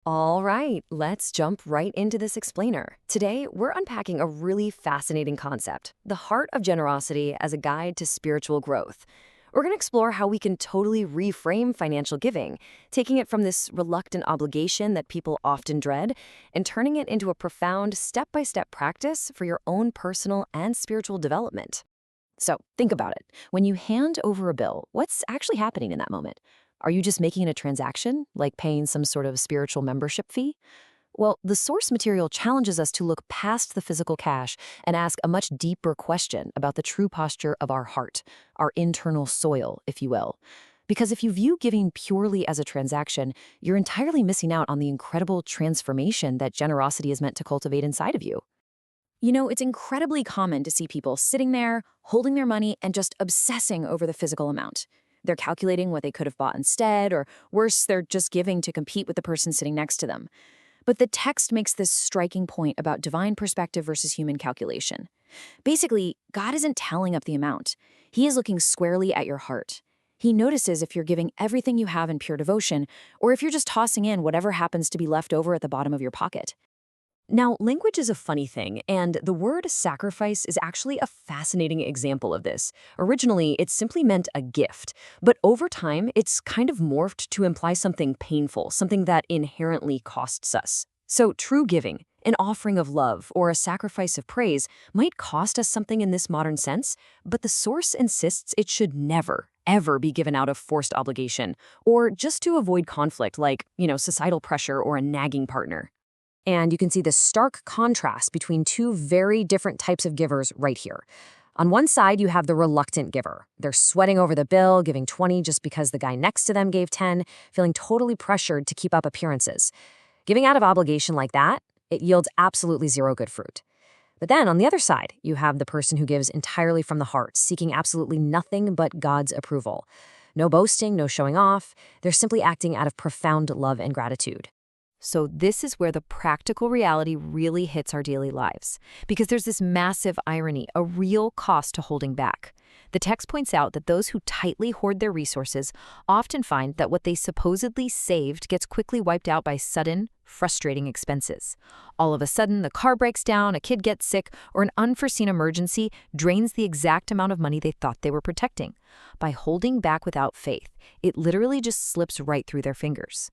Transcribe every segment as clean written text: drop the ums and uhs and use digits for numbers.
All right, let's jump right into this explainer. Today, we're unpacking a really fascinating concept, the heart of generosity as a guide to spiritual growth. We're going to explore how we can totally reframe financial giving, taking it from this reluctant obligation that people often dread and turning it into a profound step-by-step practice for your own personal and spiritual development. So think about it. When you hand over a bill, what's actually happening in that moment? Are you just making a transaction, like paying some sort of spiritual membership fee? Well, the source material challenges us to look past the physical cash and ask a much deeper question about the true posture of our heart, our internal soil, if you will. Because if you view giving purely as a transaction, you're entirely missing out on the incredible transformation that generosity is meant to cultivate inside of you. It's incredibly common to see people sitting there, holding their money, and just obsessing over the physical amount. They're calculating what they could have bought instead, or worse, they're just giving to compete with the person sitting next to them. But the text makes this striking point about divine perspective versus human calculation. Basically, God isn't tallying up the amount. He is looking squarely at your heart. He notices if you're giving everything you have in pure devotion, or if you're just tossing in whatever happens to be left over at the bottom of your pocket. Now, language is a funny thing, and the word sacrifice is actually a fascinating example of this. Originally, it simply meant a gift, but over time, it's kind of morphed to imply something painful, something that inherently costs us. So, true giving, an offering of love, or a sacrifice of praise might cost us something in this modern sense, but the source insists it should never, ever be given out of forced obligation, or just to avoid conflict like, societal pressure or a nagging partner. And you can see the stark contrast between two very different types of givers right here. On one side, you have the reluctant giver. They're sweating over the bill, giving 20 just because the guy next to them gave 10, feeling totally pressured to keep up appearances. Giving out of obligation like that, it yields absolutely zero good fruit. But then on the other side, you have the person who gives entirely from the heart, seeking absolutely nothing but God's approval. No boasting, no showing off. They're simply acting out of profound love and gratitude. So this is where the practical reality really hits our daily lives, because there's this massive irony, a real cost to holding back. The text points out that those who tightly hoard their resources often find that what they supposedly saved gets quickly wiped out by sudden, frustrating expenses. All of a sudden, the car breaks down, a kid gets sick, or an unforeseen emergency drains the exact amount of money they thought they were protecting. By holding back without faith, it literally just slips right through their fingers.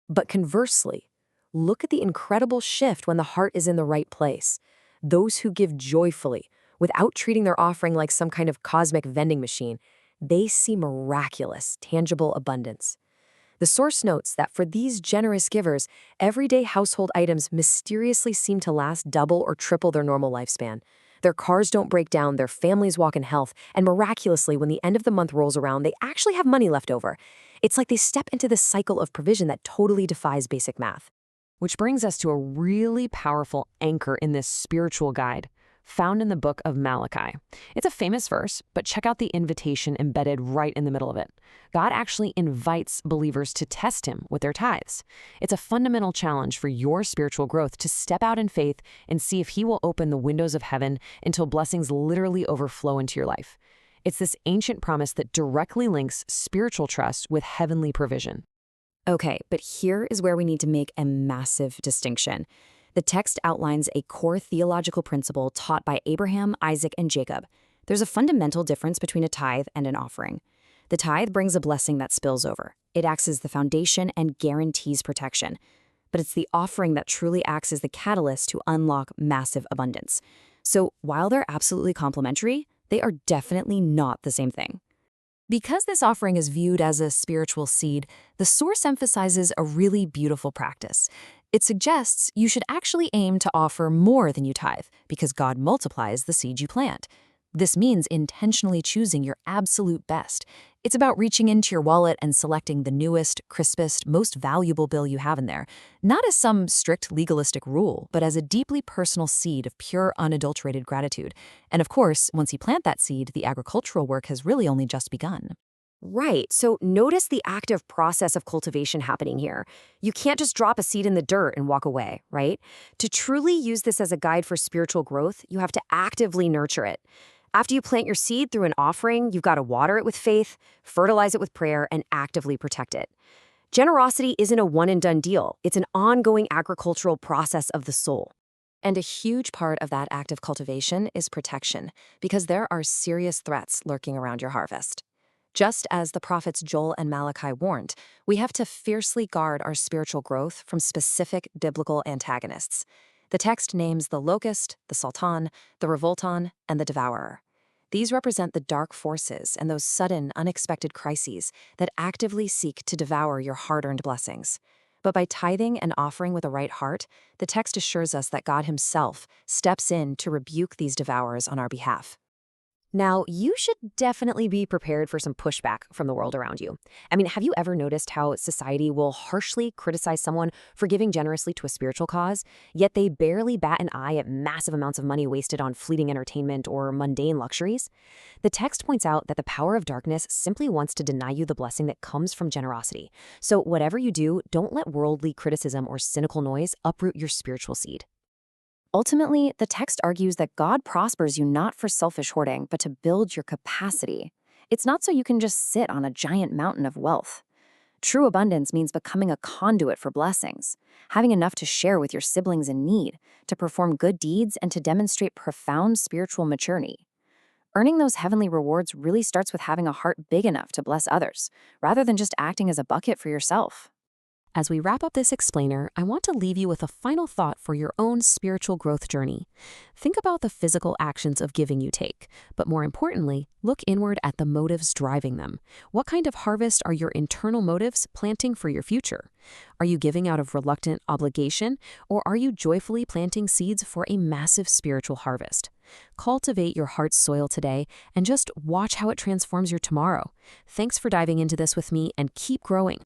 But conversely, look at the incredible shift when the heart is in the right place. Those who give joyfully, without treating their offering like some kind of cosmic vending machine, they see miraculous, tangible abundance. The source notes that for these generous givers, everyday household items mysteriously seem to last double or triple their normal lifespan. Their cars don't break down, their families walk in health, and miraculously, when the end of the month rolls around, they actually have money left over. It's like they step into this cycle of provision that totally defies basic math. Which brings us to a really powerful anchor in this spiritual guide, found in the book of Malachi. It's a famous verse, but check out the invitation embedded right in the middle of it. God actually invites believers to test him with their tithes. It's a fundamental challenge for your spiritual growth to step out in faith and see if he will open the windows of heaven until blessings literally overflow into your life. It's this ancient promise that directly links spiritual trust with heavenly provision. Okay, but here is where we need to make a massive distinction. The text outlines a core theological principle taught by Abraham, Isaac, and Jacob. There's a fundamental difference between a tithe and an offering. The tithe brings a blessing that spills over. It acts as the foundation and guarantees protection. But it's the offering that truly acts as the catalyst to unlock massive abundance. So while they're absolutely complementary, they are definitely not the same thing. Because this offering is viewed as a spiritual seed, the source emphasizes a really beautiful practice. It suggests you should actually aim to offer more than you tithe, because God multiplies the seed you plant. This means intentionally choosing your absolute best. It's about reaching into your wallet and selecting the newest, crispest, most valuable bill you have in there, not as some strict legalistic rule, but as a deeply personal seed of pure, unadulterated gratitude. And of course, once you plant that seed, the agricultural work has really only just begun. Right, so notice the active process of cultivation happening here. You can't just drop a seed in the dirt and walk away, right? To truly use this as a guide for spiritual growth, you have to actively nurture it. After you plant your seed through an offering, you've got to water it with faith, fertilize it with prayer, and actively protect it. Generosity isn't a one-and-done deal. It's an ongoing agricultural process of the soul. And a huge part of that act of cultivation is protection, because there are serious threats lurking around your harvest. Just as the prophets Joel and Malachi warned, we have to fiercely guard our spiritual growth from specific biblical antagonists. The text names the locust, the sultan, the revolton, and the devourer. These represent the dark forces and those sudden, unexpected crises that actively seek to devour your hard-earned blessings. But by tithing and offering with a right heart, the text assures us that God Himself steps in to rebuke these devourers on our behalf. Now, you should definitely be prepared for some pushback from the world around you. I mean, have you ever noticed how society will harshly criticize someone for giving generously to a spiritual cause, yet they barely bat an eye at massive amounts of money wasted on fleeting entertainment or mundane luxuries? The text points out that the power of darkness simply wants to deny you the blessing that comes from generosity. So whatever you do, don't let worldly criticism or cynical noise uproot your spiritual seed. Ultimately, the text argues that God prospers you not for selfish hoarding, but to build your capacity. It's not so you can just sit on a giant mountain of wealth. True abundance means becoming a conduit for blessings, having enough to share with your siblings in need, to perform good deeds, and to demonstrate profound spiritual maturity. Earning those heavenly rewards really starts with having a heart big enough to bless others, rather than just acting as a bucket for yourself. As we wrap up this explainer, I want to leave you with a final thought for your own spiritual growth journey. Think about the physical actions of giving you take, but more importantly, look inward at the motives driving them. What kind of harvest are your internal motives planting for your future? Are you giving out of reluctant obligation, or are you joyfully planting seeds for a massive spiritual harvest? Cultivate your heart's soil today and just watch how it transforms your tomorrow. Thanks for diving into this with me, and keep growing.